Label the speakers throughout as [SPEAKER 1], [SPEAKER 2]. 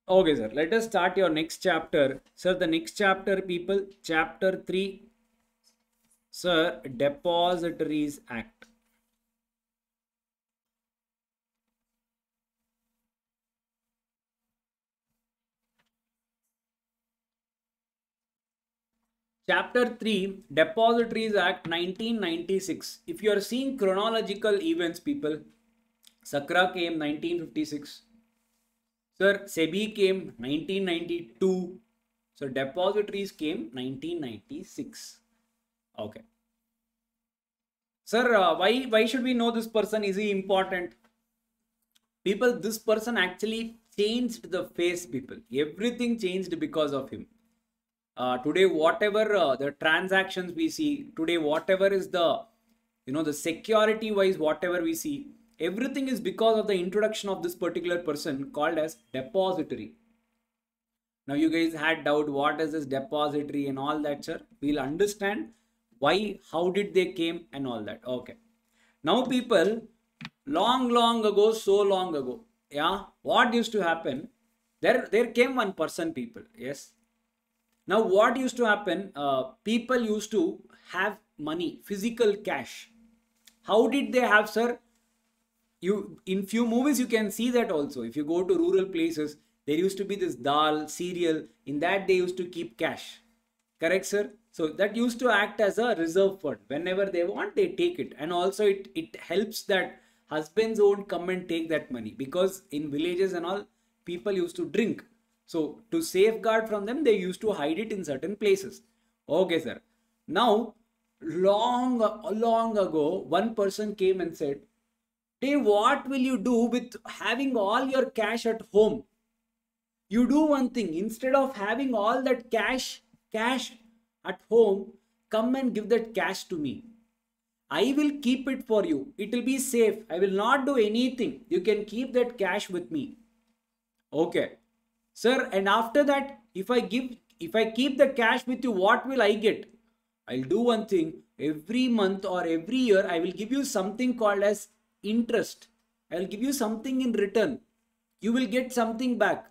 [SPEAKER 1] Okay, sir. Let us start your next chapter. Sir, the next chapter, people, chapter 3, sir, Depositories Act. Chapter 3, Depositories Act 1996. If you are seeing chronological events, people, Sakra came 1956. Sir, SEBI came 1992. So, depositories came 1996. Okay. Sir, why should we know this person? Is he important? People, this person actually changed the face, people. Everything changed because of him. Today, whatever the transactions we see, today, whatever is the, the security wise, whatever we see, everything is because of the introduction of this particular person called as depository. Now, you guys had doubt what is this depository and all that, sir. We'll understand why, how did they came and all that. Okay. Now, people, long ago, so long ago, yeah, what used to happen? There came one person, people. Yes. Now, what used to happen? People used to have money, physical cash. How did they have, sir? You in few movies you can see that also. If you go to rural places, there used to be this dal cereal. In that they used to keep cash. Correct, sir? So that used to act as a reserve fund. Whenever they want, they take it, and also it helps that husbands won't come and take that money, because in villages and all, people used to drink. So to safeguard from them, they used to hide it in certain places. Okay, sir. Now, long ago, one person came and said, "Hey, what will you do with having all your cash at home? You do one thing, instead of having all that cash at home, come and give that cash to me. I will keep it for you. It will be safe. I will not do anything. You can keep that cash with me." Okay. Sir, and after that, if I keep the cash with you, what will I get? I'll do one thing. Every month or every year, I will give you something called as interest. I'll give you something in return. You will get something back.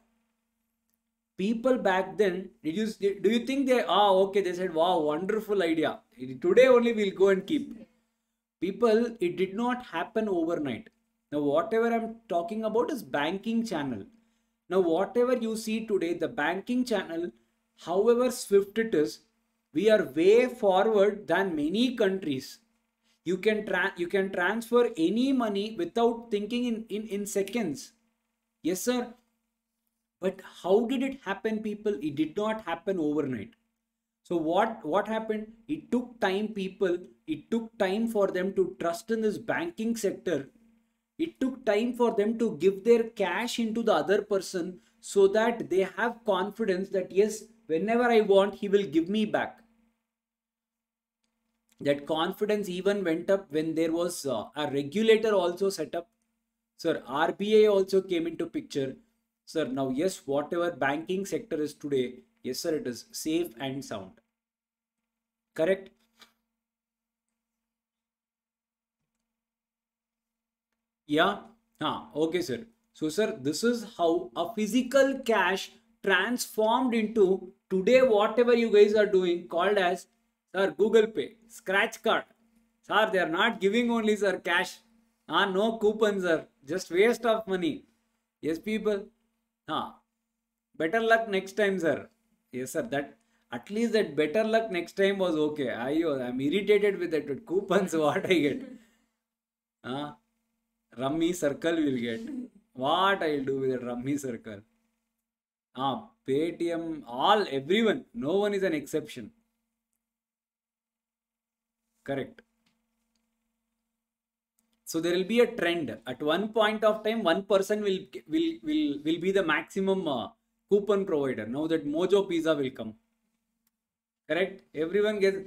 [SPEAKER 1] People back then, do you think okay, they said, wow, wonderful idea. Today only we'll go and keep. People, it did not happen overnight. Now, whatever I'm talking about is banking channel. Now, whatever you see today, the banking channel, however swift it is, we are way forward than many countries. You can transfer any money without thinking in seconds. Yes, sir. But how did it happen, people? It did not happen overnight. So what happened? It took time, people. It took time for them to trust in this banking sector. It took time for them to give their cash into the other person, so that they have confidence that yes, whenever I want, he will give me back. That confidence even went up when there was a regulator also set up. Sir, RBI also came into picture. Sir, now yes, whatever banking sector is today, yes sir, it is safe and sound. Correct? Yeah. Okay, sir. So, sir, this is how a physical cash transformed into today whatever you guys are doing called as, sir, Google Pay, scratch card. Sir, they are not giving only, sir, cash. No coupons, sir. Just waste of money. Yes, people. Better luck next time, sir. Yes, sir. That at least that better luck next time was okay. I'm irritated with that with coupons. What I get? Rummy circle will get. What I'll do with a rummy circle? Paytm, everyone. No one is an exception. Correct. So there will be a trend. At one point of time, one person will be the maximum coupon provider. Now that Mojo Pizza will come. Correct. Everyone gets.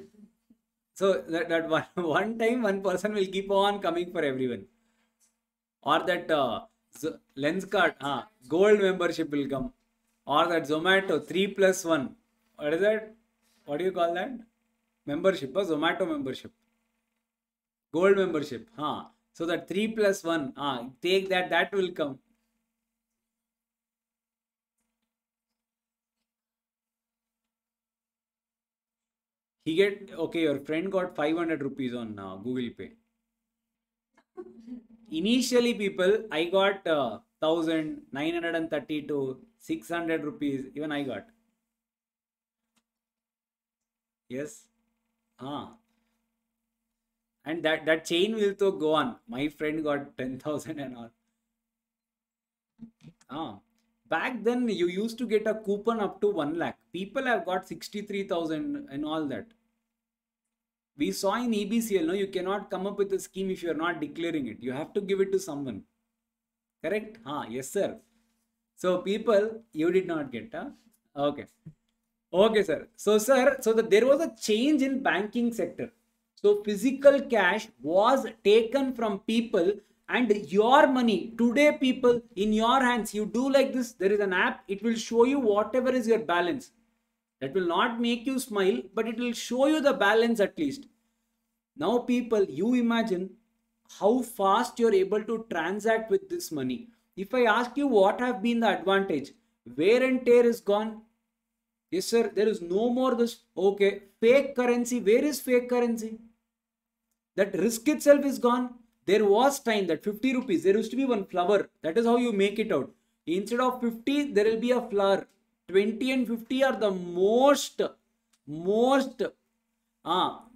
[SPEAKER 1] So that one time one person will keep on coming for everyone. Or that lens card, gold membership will come. Or that Zomato 3+1. What is that? What do you call that? Membership, Zomato membership. Gold membership. So that 3+1, take that will come. Okay, your friend got 500 rupees on Google Pay. Initially, people, I got 1,930 to 600 rupees. Even I got. Yes. Ah. And that chain will to go on. My friend got 10,000 and all. Ah. Back then, you used to get a coupon up to 1 lakh. People have got 63,000 and all that. We saw in EBCL, no, you cannot come up with a scheme if you are not declaring it. You have to give it to someone. Correct? Yes, sir. So people, you did not get, huh? Okay. Okay, sir. So, sir, there was a change in banking sector. So physical cash was taken from people, and your money today, people, in your hands. You do like this. There is an app. It will show you whatever is your balance. That will not make you smile, but it will show you the balance at least. Now, people, you imagine how fast you're able to transact with this money. If I ask you what have been the advantage, wear and tear is gone. Yes, sir. There is no more this. Okay. Fake currency. Where is fake currency? That risk itself is gone. There was time that 50 rupees, there used to be one flower. That is how you make it out. Instead of 50, there will be a flower. 20 and 50 are the most,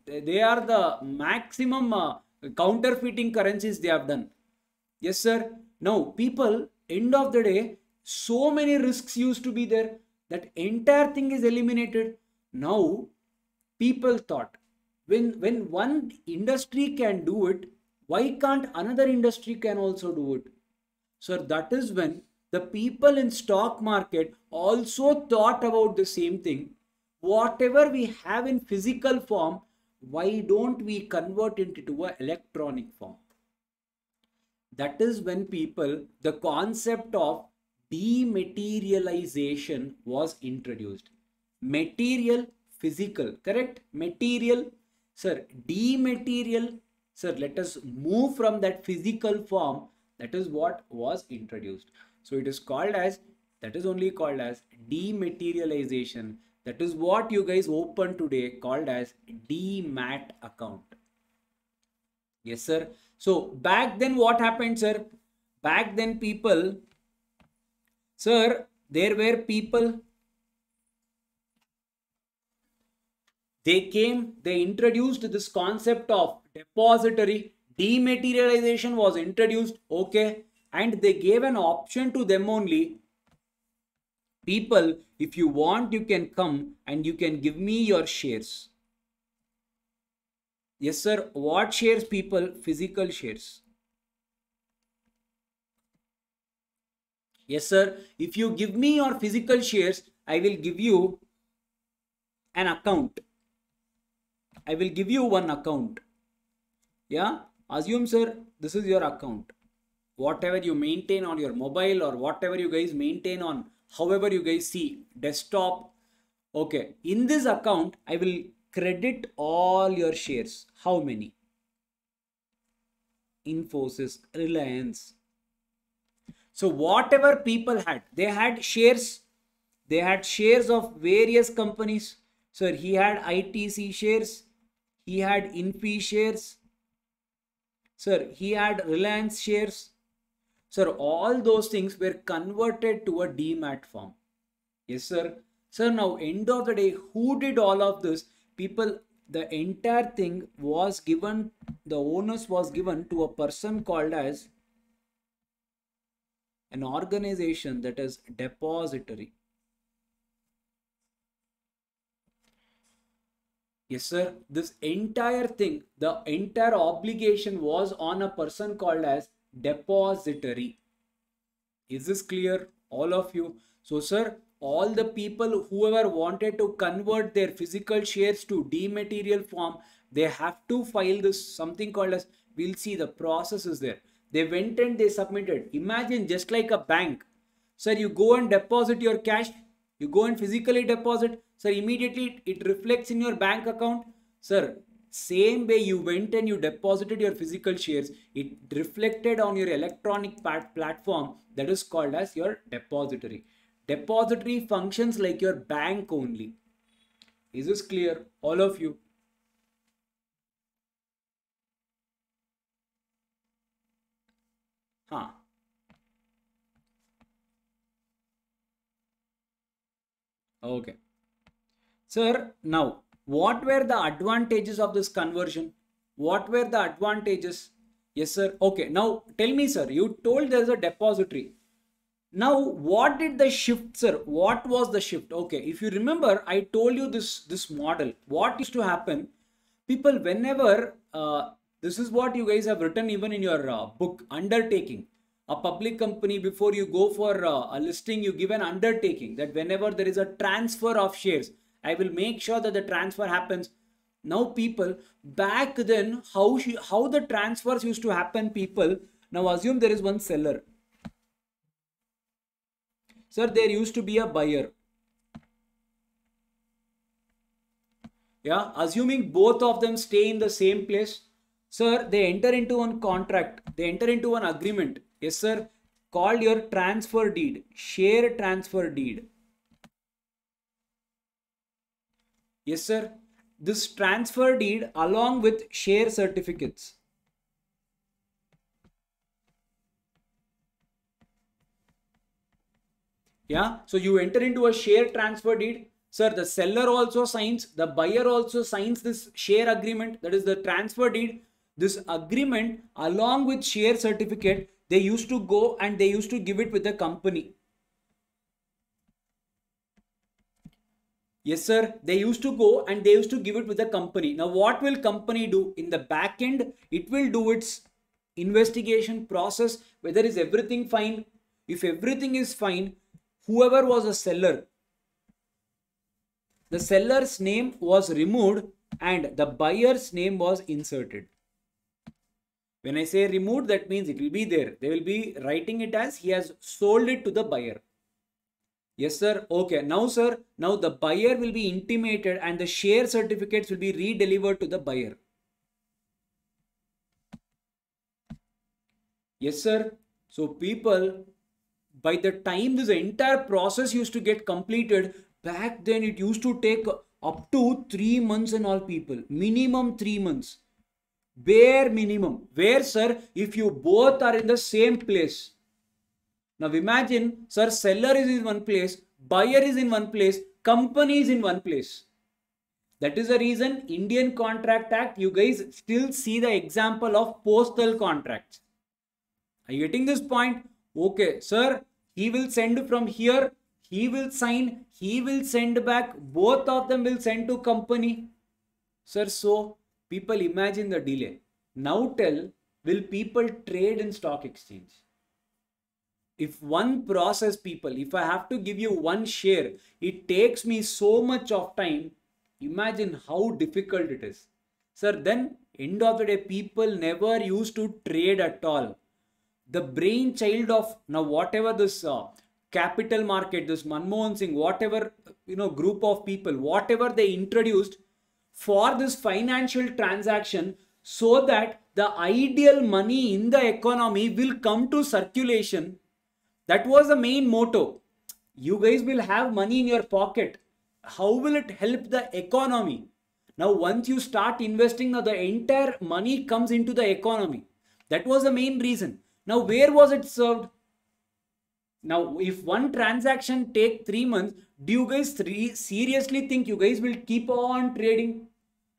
[SPEAKER 1] they are the maximum counterfeiting currencies they have done. Yes, sir. Now, people, end of the day, so many risks used to be there. That entire thing is eliminated. Now, people thought, when one industry can do it, why can't another industry can also do it? So that is when the people in stock market also thought about the same thing. Whatever we have in physical form, why don't we convert it into an electronic form? That is when people, the concept of dematerialization was introduced. Material, physical, correct? Material, sir, dematerial, sir, let us move from that physical form. That is what was introduced. So it is called as, that is only called as dematerialization. That is what you guys open today called as demat account. Yes, sir. So back then what happened, sir? Back then people, sir, there were people, they came, they introduced this concept of depository, dematerialization was introduced, okay, and they gave an option to them only. People, if you want, you can come and you can give me your shares. Yes, sir. What shares, people? Physical shares. Yes, sir. If you give me your physical shares, I will give you an account. I will give you one account. Yeah. Assume, sir, this is your account. Whatever you maintain on your mobile or whatever you guys maintain on, however you guys see, desktop. Okay. In this account, I will credit all your shares. How many? Infosys, Reliance. So whatever people had, they had shares. They had shares of various companies. So he had ITC shares. He had Infi shares. Sir, he had Reliance shares. Sir, all those things were converted to a demat form. Yes, sir. Sir, now end of the day, who did all of this? People, the entire thing was given, the onus was given to a person called as an organization, that is depository. Yes, sir. This entire thing, the entire obligation was on a person called as depository. Is this clear? All of you. So, sir, all the people, whoever wanted to convert their physical shares to dematerial form, they have to file this something called as, we'll see the process is there. They went and they submitted. Imagine just like a bank. Sir, you go and deposit your cash. You go and physically deposit. Sir, immediately it reflects in your bank account. Sir, same way you went and you deposited your physical shares, it reflected on your electronic platform, that is called as your depository. Depository functions like your bank only. Is this clear? All of you? Huh. Okay. Sir, now, what were the advantages of this conversion? What were the advantages? Yes, sir. Okay. Now, tell me, sir, you told there's a depository. Now, what did the shift, sir? What was the shift? Okay. If you remember, I told you this model. What used to happen? People, whenever, this is what you guys have written even in your book, undertaking. A public company, before you go for a listing, you give an undertaking that whenever there is a transfer of shares, I will make sure that the transfer happens. Now people, back then, how the transfers used to happen, people, now assume there is one seller. Sir, there used to be a buyer. Yeah, assuming both of them stay in the same place. Sir, they enter into one contract. They enter into one agreement. Yes, sir. Called your transfer deed. Share transfer deed. Yes, sir. This transfer deed along with share certificates. Yeah. So you enter into a share transfer deed. Sir, the seller also signs. The buyer also signs this share agreement. That is the transfer deed. This agreement along with share certificate, they used to go and they used to give it with the company. Yes, sir. They used to go and they used to give it with the company. Now, what will company do? In the back end, it will do its investigation process, whether is everything fine. If everything is fine, whoever was a seller, the seller's name was removed and the buyer's name was inserted. When I say removed, that means it will be there. They will be writing it as he has sold it to the buyer. Yes, sir. Okay. Now, sir, now the buyer will be intimated and the share certificates will be re-delivered to the buyer. Yes, sir. So people, by the time this entire process used to get completed, back then it used to take up to 3 months and all, people. Minimum 3 months. Bare minimum. Where, sir, if you both are in the same place. Now imagine, sir, seller is in one place, buyer is in one place, company is in one place. That is the reason Indian Contract Act, you guys still see the example of postal contracts. Are you getting this point? Okay, sir, he will send from here, he will sign, he will send back, both of them will send to company. Sir, so people, imagine the delay. Now tell, will people trade in stock exchange? If one process, people, if I have to give you one share, it takes me so much of time. Imagine how difficult it is. Sir, then end of the day, people never used to trade at all. The brainchild of now whatever this capital market, this Manmohan Singh, whatever, group of people, whatever they introduced for this financial transaction, so that the ideal money in the economy will come to circulation. That was the main motto. You guys will have money in your pocket. How will it help the economy? Now, once you start investing, now the entire money comes into the economy. That was the main reason. Now, where was it served? Now, if one transaction take 3 months, do you guys seriously think you guys will keep on trading?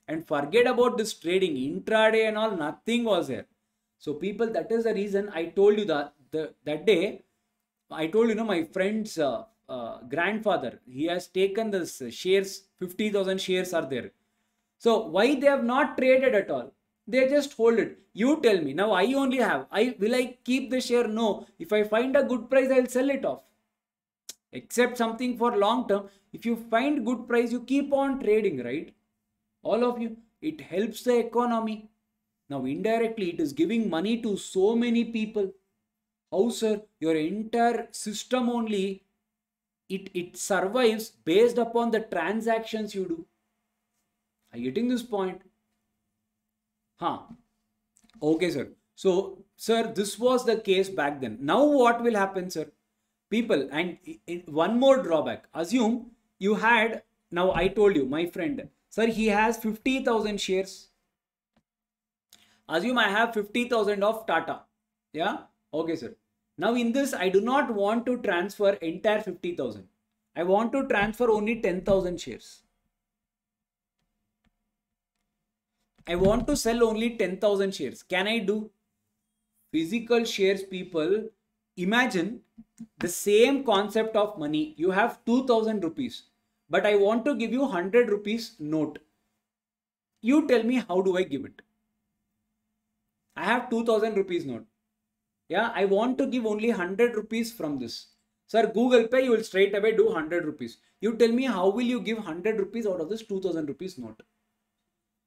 [SPEAKER 1] And forget about this trading, intraday and all, nothing was there. So people, that is the reason I told you that that day, I told my friend's grandfather, he has taken this shares, 50,000 shares are there. So why they have not traded at all? They just hold it. You tell me. Now I only have. Will I keep the share? No. If I find a good price, I'll sell it off. Except something for long term. If you find good price, you keep on trading, right? All of you. It helps the economy. Now indirectly, it is giving money to so many people. How, sir? Your entire system only, it survives based upon the transactions you do. Are you getting this point? Huh. Okay, sir. So, sir, this was the case back then. Now what will happen, sir? People, and one more drawback. Assume you had, now I told you, my friend, sir, he has 50,000 shares. Assume I have 50,000 of Tata. Yeah. Okay, sir. Now in this, I do not want to transfer entire 50,000. I want to transfer only 10,000 shares. I want to sell only 10,000 shares. Can I do? Physical shares, people, imagine the same concept of money. You have 2,000 rupees, but I want to give you 100 rupees note. You tell me, how do I give it? I have 2,000 rupees note. Yeah, I want to give only 100 rupees from this. Sir, Google Pay, you will straight away do 100 rupees. You tell me, how will you give 100 rupees out of this 2,000 rupees note?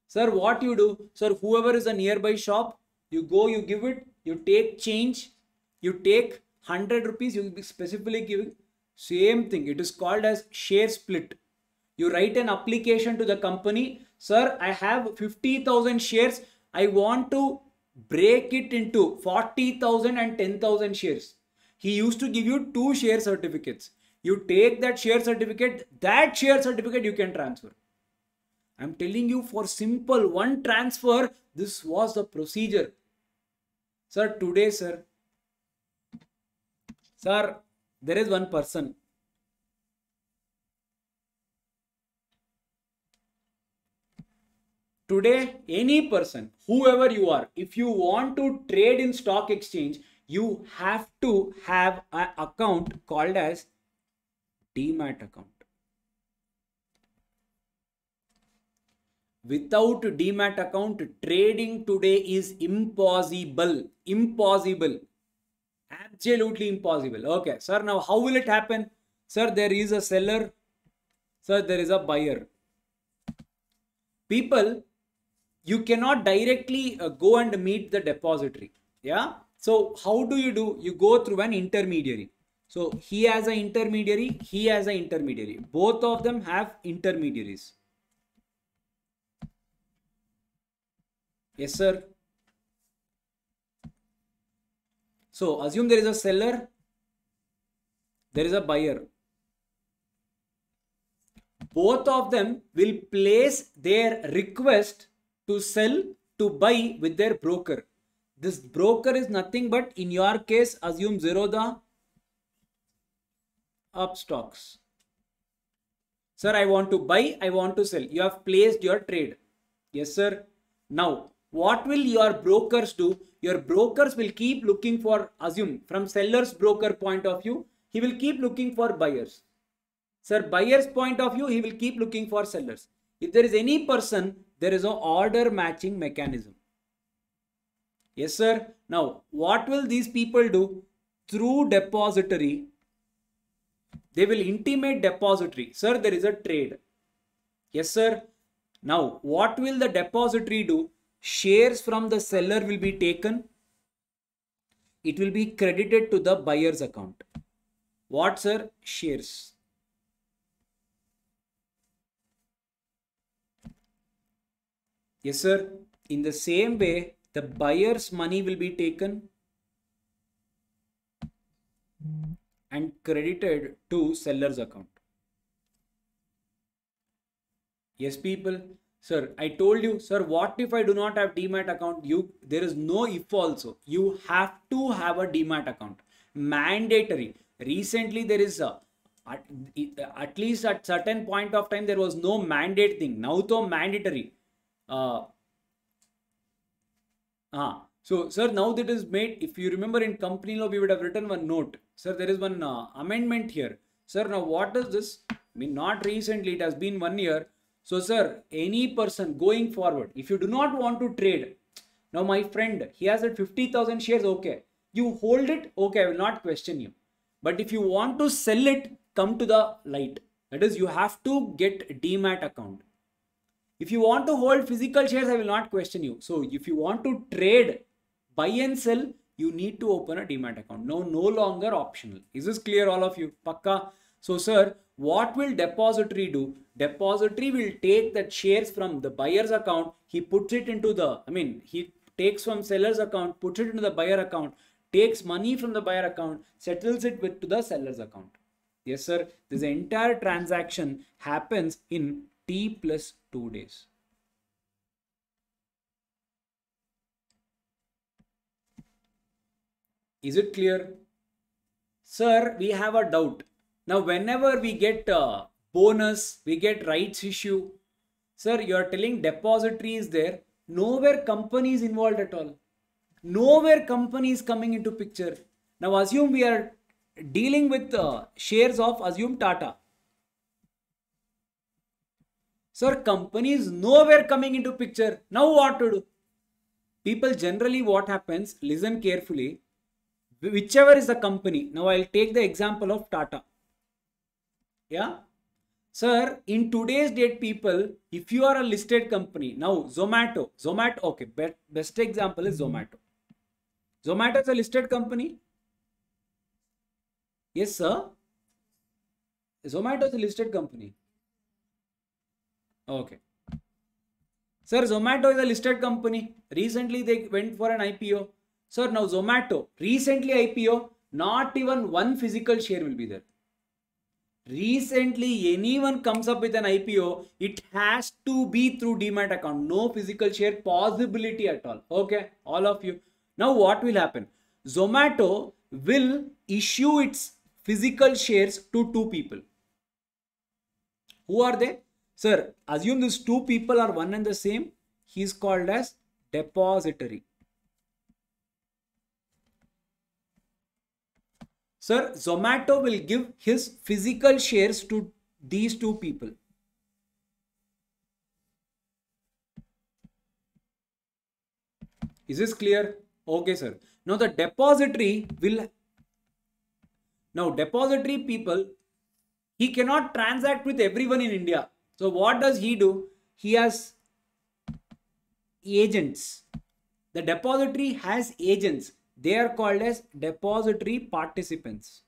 [SPEAKER 1] Sir, what you do? Sir, whoever is a nearby shop, you go, you give it, you take change, you take 100 rupees, you be specifically giving. Same thing. It is called as share split. You write an application to the company. Sir, I have 50,000 shares. I want to break it into 40,000 and 10,000 shares. He used to give you 2 share certificates. You take that share certificate you can transfer. I'm telling you, for simple one transfer, this was the procedure. Sir, today, sir, there is one person. Today, any person, whoever you are, if you want to trade in stock exchange, you have to have an account called as Demat account. Without Demat account, trading today is impossible. Impossible. Absolutely impossible. Okay, sir, now how will it happen? Sir, there is a seller. Sir, there is a buyer. People, you cannot directly go and meet the depository. Yeah. So how do? You go through an intermediary. So he has an intermediary, he has an intermediary. Both of them have intermediaries. Yes, sir. So assume there is a seller, there is a buyer. Both of them will place their request to sell, to buy with their broker. This broker is nothing but, in your case, assume Zerodha Upstocks. Sir, I want to buy, I want to sell. You have placed your trade. Yes, sir. Now, what will your brokers do? Your brokers will keep looking for, assume from seller's broker point of view, he will keep looking for buyers. Sir, buyer's point of view, he will keep looking for sellers. If there is any person, there is an order matching mechanism. Yes, sir. Now, what will these people do? Through depository, they will intimate depository. Sir, there is a trade. Yes, sir. Now, what will the depository do? Shares from the seller will be taken. It will be credited to the buyer's account. What, sir? Shares. Yes, sir. In the same way, the buyer's money will be taken and credited to seller's account. Yes, people. Sir, I told you, sir, what if I do not have Demat account? There is no if also. You have to have a Demat account. Mandatory. Recently, there is at least at certain point of time, there was no mandate thing. Now, though mandatory. So, sir, now that is made, if you remember in company law, we would have written one note. Sir, there is one amendment here. Sir, now what is this? I mean, not recently, it has been 1 year. So, sir, any person going forward, if you do not want to trade, now my friend, he has at 50,000 shares, okay. You hold it, okay, I will not question you. But if you want to sell it, come to the light. That is, you have to get Demat account. If you want to hold physical shares, I will not question you. So, if you want to trade, buy and sell, you need to open a Demat account. No longer optional. Is this clear, all of you? Pakka? So, sir, what will depository do? Depository will take that shares from the buyer's account. He puts it into the, he takes from seller's account, puts it into the buyer account, takes money from the buyer account, settles it to the seller's account. Yes, sir. This entire transaction happens in T plus 2 days. Is it clear? Sir, we have a doubt. Now, whenever we get bonus, we get rights issue. Sir, you are telling depository is there. Nowhere company is involved at all. Nowhere company is coming into picture. Now, assume we are dealing with shares of, assume Tata. Sir, company is nowhere coming into picture. Now what to do? People generally, what happens, listen carefully. Whichever is the company. Now I'll take the example of Tata. Yeah. Sir, in today's date, people, if you are a listed company, now Zomato, okay, best example is Zomato. Zomato is a listed company. Yes, sir. Zomato is a listed company. Okay. Sir, Zomato is a listed company. Recently, they went for an IPO. Sir, now Zomato, recently IPO, not even one physical share will be there. Recently, anyone comes up with an IPO, it has to be through Demat account. No physical share possibility at all. Okay, all of you. Now, what will happen? Zomato will issue its physical shares to two people. Who are they? Sir, assume these two people are one and the same. He is called as depository. Sir, Zomato will give his physical shares to these two people. Is this clear? Okay, sir. Now the depository will... Now depository people, he cannot transact with everyone in India. So what does he do? He has agents. The depository has agents. They are called as depository participants.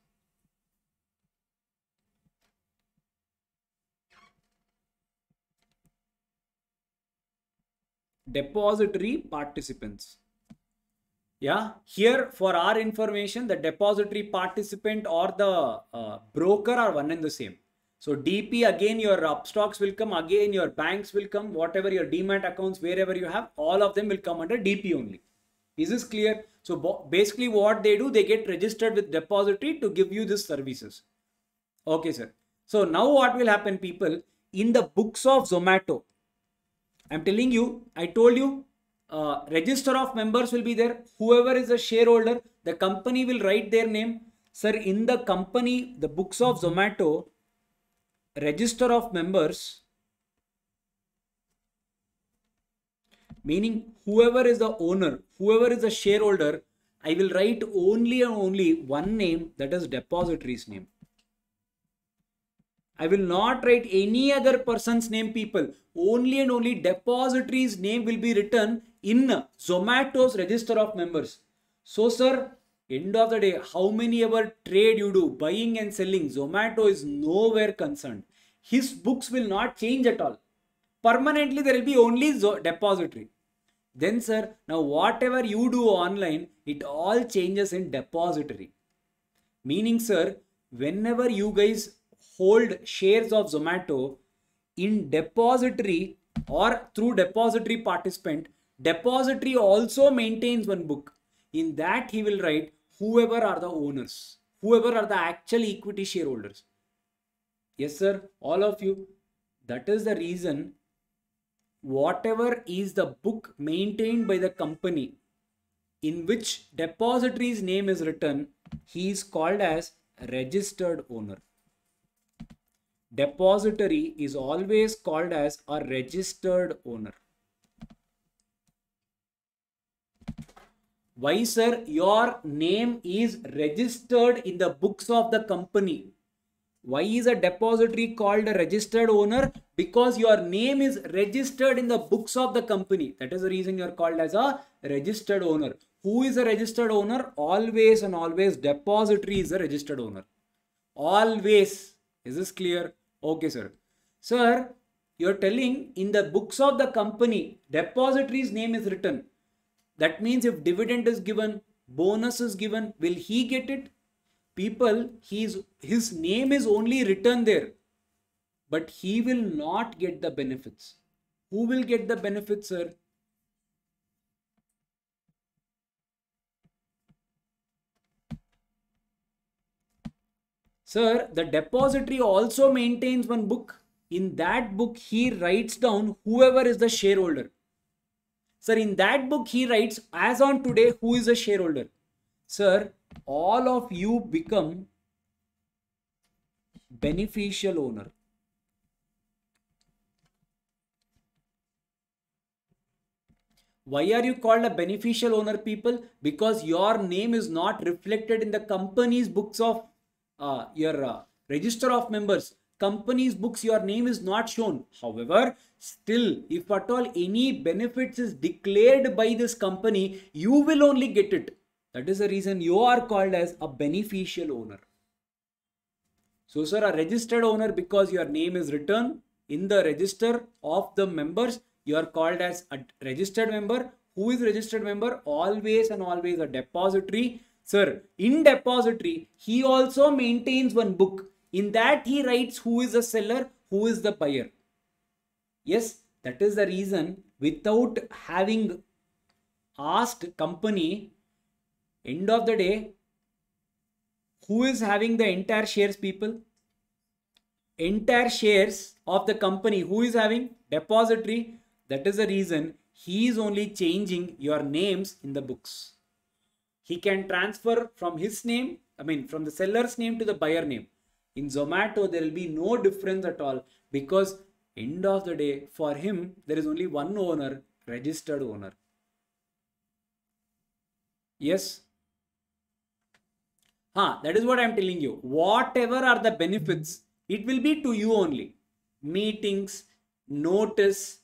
[SPEAKER 1] Depository participants. Yeah, here for our information, the depository participant or the broker are one and the same. So DP, again your upstocks will come, again your banks will come, whatever your Demat accounts, wherever you have, all of them will come under DP only. Is this clear? So basically what they do, they get registered with depository to give you these services. Okay, sir. So now what will happen, people? In the books of Zomato, I'm telling you, I told you, register of members will be there. Whoever is a shareholder, the company will write their name. Sir, in the company, the books of Zomato, register of members, meaning whoever is the owner, whoever is the shareholder, I will write only and only one name, that is depository's name. I will not write any other person's name, people. Only and only depository's name will be written in Zomato's register of members. So, sir, end of the day, how many ever trade you do, buying and selling, Zomato is nowhere concerned. His books will not change at all. Permanently, there will be only depository. Then, sir, now whatever you do online, it all changes in depository. Meaning, sir, whenever you guys hold shares of Zomato in depository or through depository participant, depository also maintains one book. In that, he will write whoever are the owners, whoever are the actual equity shareholders. Yes, sir, all of you. That is the reason whatever is the book maintained by the company in which depository's name is written, he is called as registered owner. Depository is always called as a registered owner. Why, sir? Your name is registered in the books of the company. Why is a depository called a registered owner? Because your name is registered in the books of the company. That is the reason you are called as a registered owner. Who is a registered owner? Always and always depository is a registered owner. Always. Is this clear? Okay, sir. Sir, you're telling in the books of the company, depository's name is written. That means if dividend is given, bonus is given, will he get it? People, his name is only written there, but he will not get the benefits. Who will get the benefits, sir? Sir, the depository also maintains one book. In that book, he writes down whoever is the shareholder. Sir, in that book, he writes as on today who is the shareholder. Sir, all of you become beneficial owner. Why are you called a beneficial owner, people? Because your name is not reflected in the company's books of your register of members. Company's books, your name is not shown. However, still, if at all any benefits is declared by this company, you will only get it. That is the reason you are called as a beneficial owner. So, sir, a registered owner, because your name is written in the register of the members, you are called as a registered member. Who is registered member? Always and always a depository. Sir, in depository, he also maintains one book. In that, he writes who is the seller, who is the buyer. Yes, that is the reason, without having asked company, end of the day, who is having the entire shares, people? Entire shares of the company. Who is having? Depository. That is the reason he is only changing your names in the books. He can transfer from his name, from the seller's name to the buyer name. In Zomato, there will be no difference at all, because end of the day, for him, there is only one owner, registered owner. Yes. That is what I am telling you. Whatever are the benefits, it will be to you only. Meetings, notice,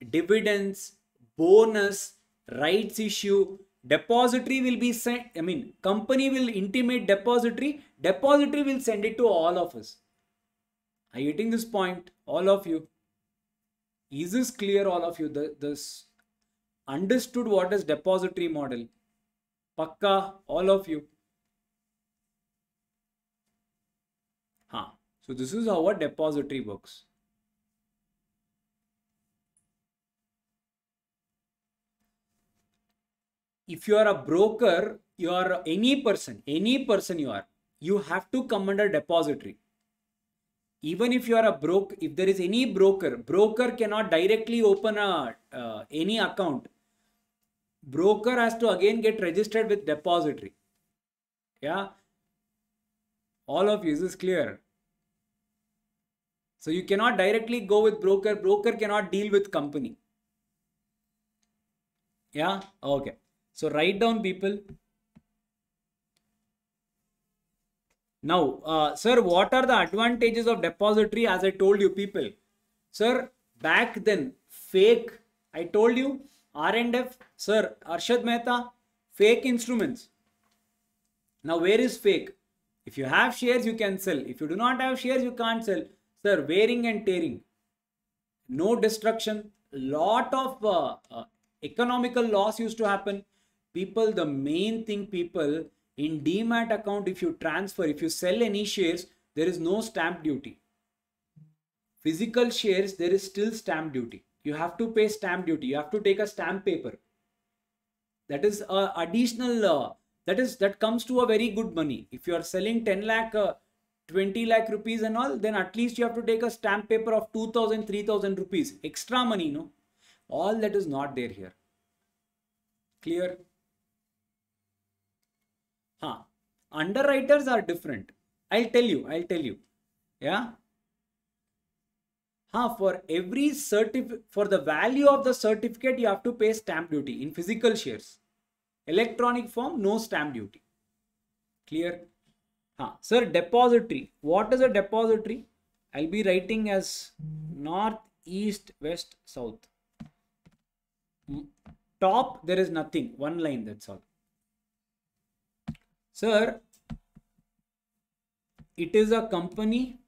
[SPEAKER 1] dividends, bonus, rights issue, depository will be sent. Company will intimate depository. Depository will send it to all of us. Are you getting this point? All of you. Is this clear, all of you? This understood what is depository model? Pakka, all of you. So this is how a depository works. If you are a broker, you are any person you have to come under depository. Even if you are a broker, if there is any broker cannot directly open any account. Broker has to again get registered with depository. Yeah. All of you, is this clear? So you cannot directly go with broker. Broker cannot deal with company. Yeah. Okay. So write down, people. Now, sir, what are the advantages of depository? As I told you, people. Sir, back then, fake, I told you, R&F, sir, Arshad Mehta, fake instruments. Now, where is fake? If you have shares, you can sell. If you do not have shares, you can't sell. Sir, wearing and tearing. No destruction. Lot of economical loss used to happen. People, the main thing, people, in Demat account, if you transfer, if you sell any shares, there is no stamp duty. Physical shares, there is still stamp duty. You have to pay stamp duty. You have to take a stamp paper. That is additional, that comes to a very good money. If you are selling 10 lakh, 20 lakh rupees and all, then at least you have to take a stamp paper of 2,000, 3,000 rupees. Extra money, no? All that is not there here. Clear? Underwriters are different. I'll tell you. Yeah. For every for the value of the certificate, you have to pay stamp duty in physical shares. Electronic form, no stamp duty. Clear? Sir, depository. What is a depository? I'll be writing as north, east, west, south. Top, there is nothing. One line, that's all. Sir, it is a company.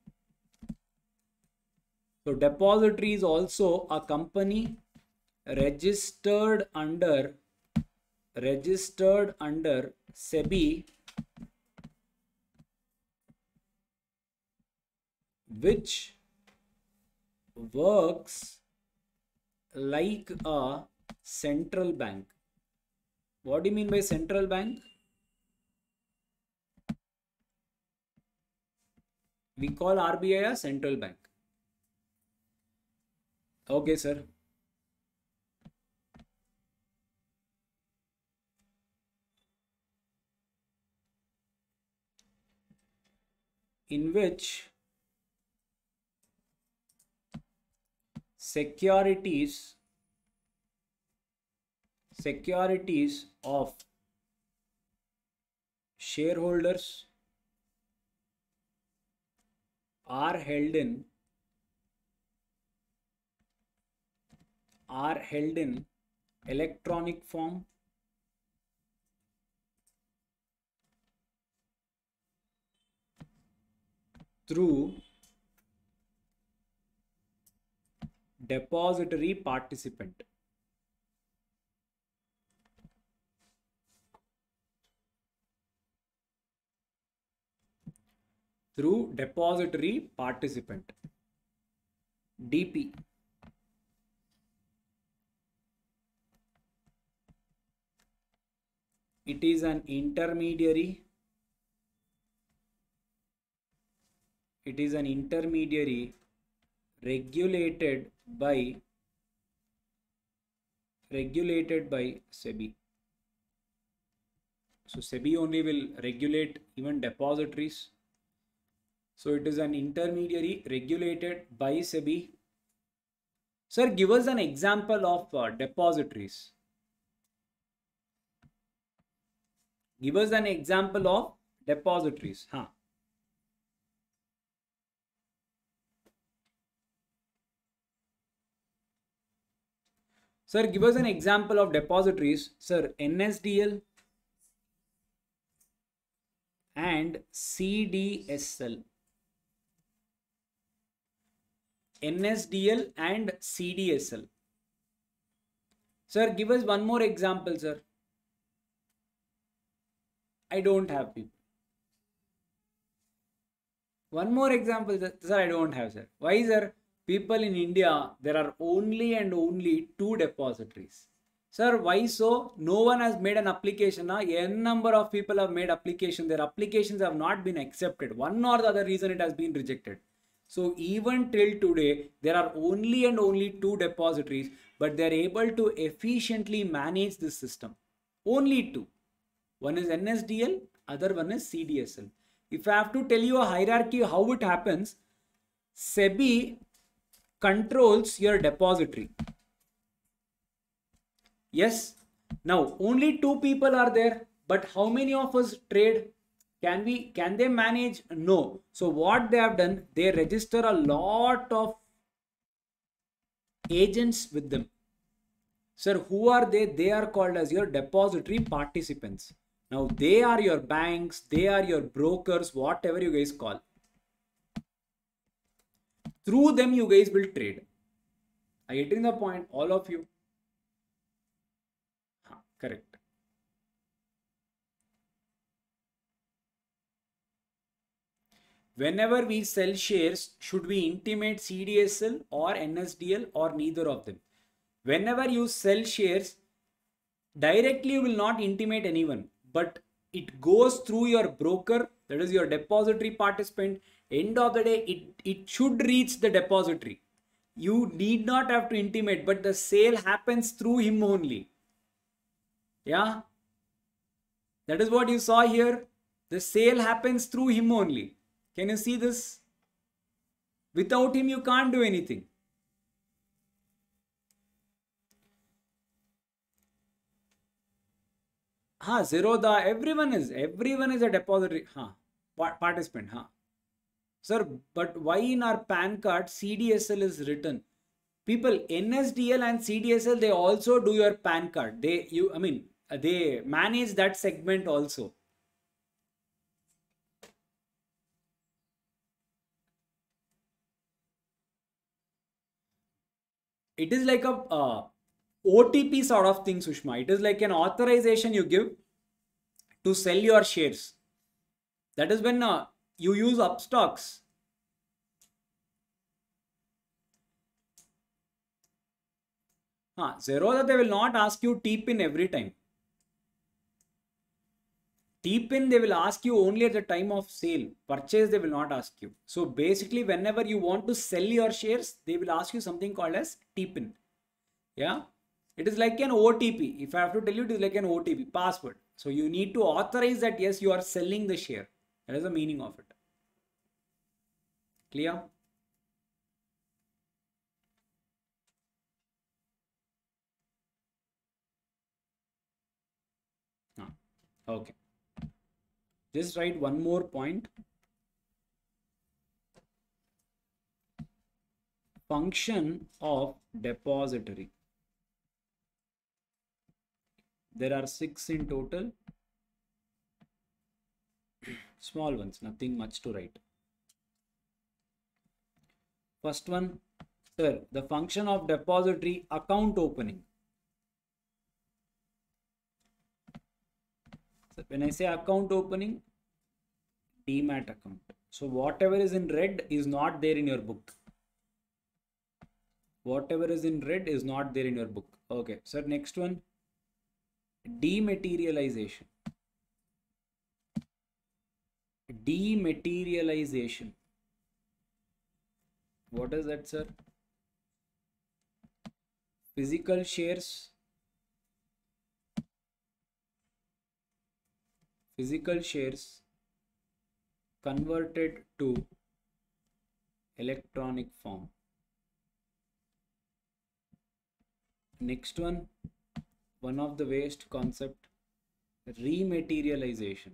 [SPEAKER 1] So depository is also a company registered under SEBI, which works like a central bank. What do you mean by central bank? We call RBI a central bank. Okay, sir. In which securities of shareholders are held in electronic form through depository participant. Through depository participant, DP. It is an intermediary. It is an intermediary regulated by SEBI. So SEBI only will regulate even depositories. So it is an intermediary regulated by SEBI. Sir, give us an example of depositories. Give us an example of depositories. Sir, give us an example of depositories. Sir, NSDL and CDSL. NSDL and CDSL. Sir, give us one more example, sir. I don't have people. One more example, sir. I don't have, sir. Why, sir? People in India, there are only and only 2 depositories. Sir, why so? No one has made an application. N number of people have made application. Their applications have not been accepted. One or the other reason it has been rejected. So even till today, there are only and only 2 depositories, but they are able to efficiently manage this system. Only 2. One is NSDL, other one is CDSL. If I have to tell you a hierarchy how it happens, SEBI controls your depository. Yes. Now only 2 people are there, but how many of us trade? Can they manage? No. So what they have done, they register a lot of agents with them. Sir, who are they? They are called as your depository participants. Now they are your banks, they are your brokers, whatever you guys call. Through them you guys will trade. Are you getting the point? All of you? Correct. Whenever we sell shares, should we intimate CDSL or NSDL or neither of them? Whenever you sell shares, directly you will not intimate anyone, but it goes through your broker, that is your depository participant. End of the day, it should reach the depository. You need not have to intimate, but the sale happens through him only. Yeah, that is what you saw here. The sale happens through him only. Can you see this? Without him, you can't do anything. Zerodha, everyone is a depository participant. Sir, but why in our PAN card CDSL is written? People, NSDL and CDSL, they also do your PAN card. They manage that segment also. It is like a OTP sort of thing, Sushma. It is like an authorization you give to sell your shares. That is when you use Upstox. Zerodha, they will not ask you TPIN every time. T-pin, they will ask you only at the time of sale. Purchase, they will not ask you. So basically, whenever you want to sell your shares, they will ask you something called as T-pin. Yeah. It is like an OTP. If I have to tell you, it is like an OTP, password. So you need to authorize that, yes, you are selling the share. That is the meaning of it. Clear? Okay. Just write one more point. Function of depository. There are 6 in total. Small ones, nothing much to write. First one, sir, the function of depository, account opening. So when I say account opening, Demat account. So whatever is in red is not there in your book. Whatever is in red is not there in your book. Okay, sir, next one, dematerialization. Dematerialization. What is that, sir? Physical shares. Physical shares converted to electronic form. Next one of the waste concept, rematerialization.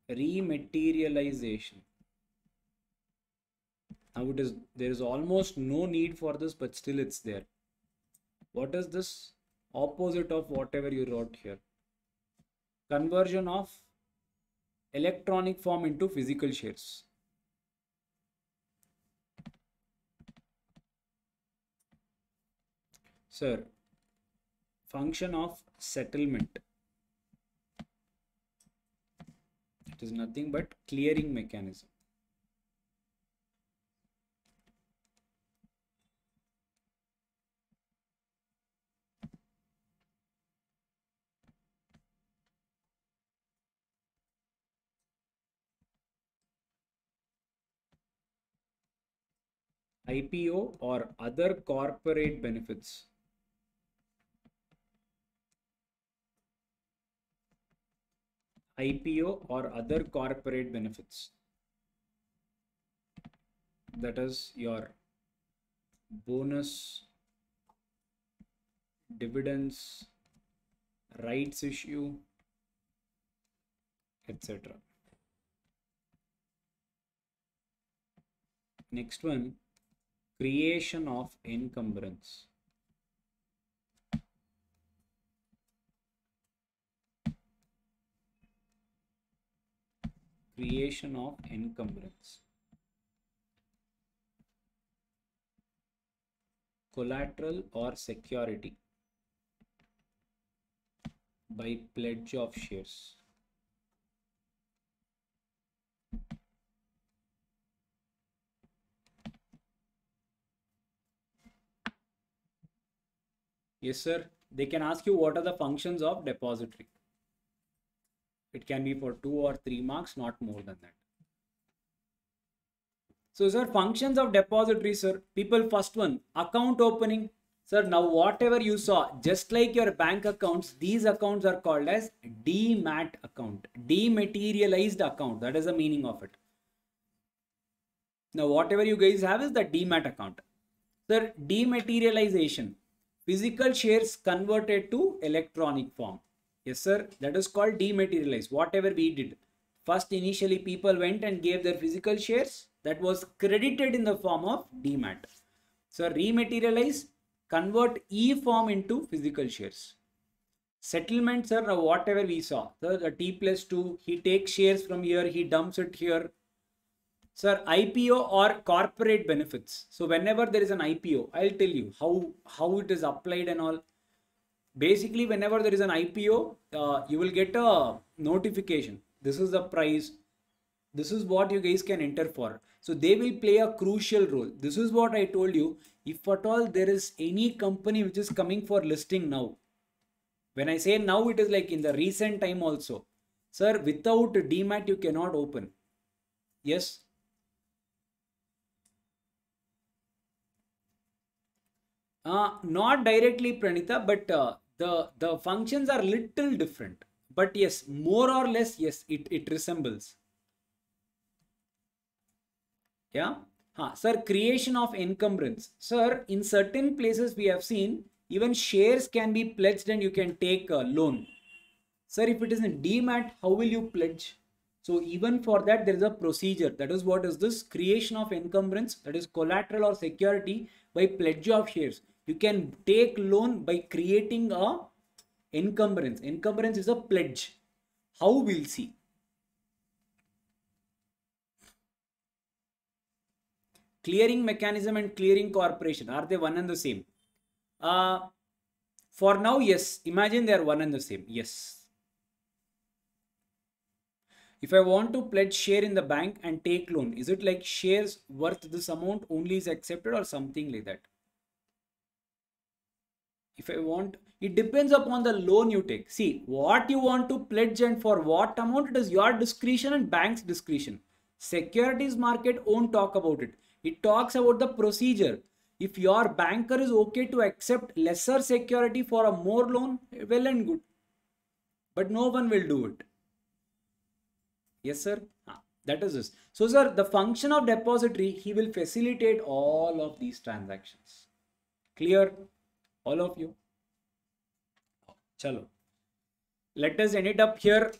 [SPEAKER 1] Rematerialization. Now there is almost no need for this, but still it's there. What is this? Opposite of whatever you wrote here. Conversion of electronic form into physical shares. Sir, function of settlement. It is nothing but clearing mechanism. IPO or other corporate benefits. IPO or other corporate benefits. That is your bonus, dividends, rights issue, etc. Next one, creation of encumbrance. Creation of encumbrance. Collateral or security by pledge of shares. Yes, sir. They can ask you what are the functions of depository. It can be for 2 or 3 marks, not more than that. So, sir, functions of depository, sir. People, first one, account opening. Sir, now whatever you saw, just like your bank accounts, these accounts are called as demat account, dematerialized account. That is the meaning of it. Now, whatever you guys have is the demat account. Sir, dematerialization, physical shares converted to electronic form. Yes, sir, that is called dematerialize. Whatever we did. First, initially, people went and gave their physical shares. That was credited in the form of demat. So, rematerialize, convert e-form into physical shares. Settlement, sir, whatever we saw. Sir, the T+2, he takes shares from here, he dumps it here. Sir, IPO or corporate benefits. So, whenever there is an IPO, I'll tell you how it is applied and all. Basically, whenever there is an IPO, you will get a notification. This is the price. This is what you guys can enter for. So they will play a crucial role. This is what I told you. If at all there is any company which is coming for listing now, When I say now, it is like in the recent time also. Sir, without Demat, you cannot open. Yes. Not directly, Pranita, but the functions are little different. But yes, more or less, yes, it resembles. Yeah. Sir, creation of encumbrance. Sir, in certain places we have seen even shares can be pledged and you can take a loan. Sir, if it is in Demat, how will you pledge? So even for that, there is a procedure. That is what is this creation of encumbrance, that is collateral or security by pledge of shares. You can take loan by creating a encumbrance. Encumbrance is a pledge. How we'll see. Clearing mechanism and clearing corporation, are they one and the same? For now, yes. Imagine they are one and the same. Yes. If I want to pledge share in the bank and take loan, is it like shares worth this amount only is accepted or something like that? If I want, it depends upon the loan you take. See, what you want to pledge and for what amount, it is your discretion and bank's discretion. Securities market won't talk about it. It talks about the procedure. If your banker is okay to accept lesser security for a more loan, well and good. But no one will do it. Yes, sir. That is this. So, sir, the function of depository, he will facilitate all of these transactions. Clear? All of you? Chalo. Let us end it up here.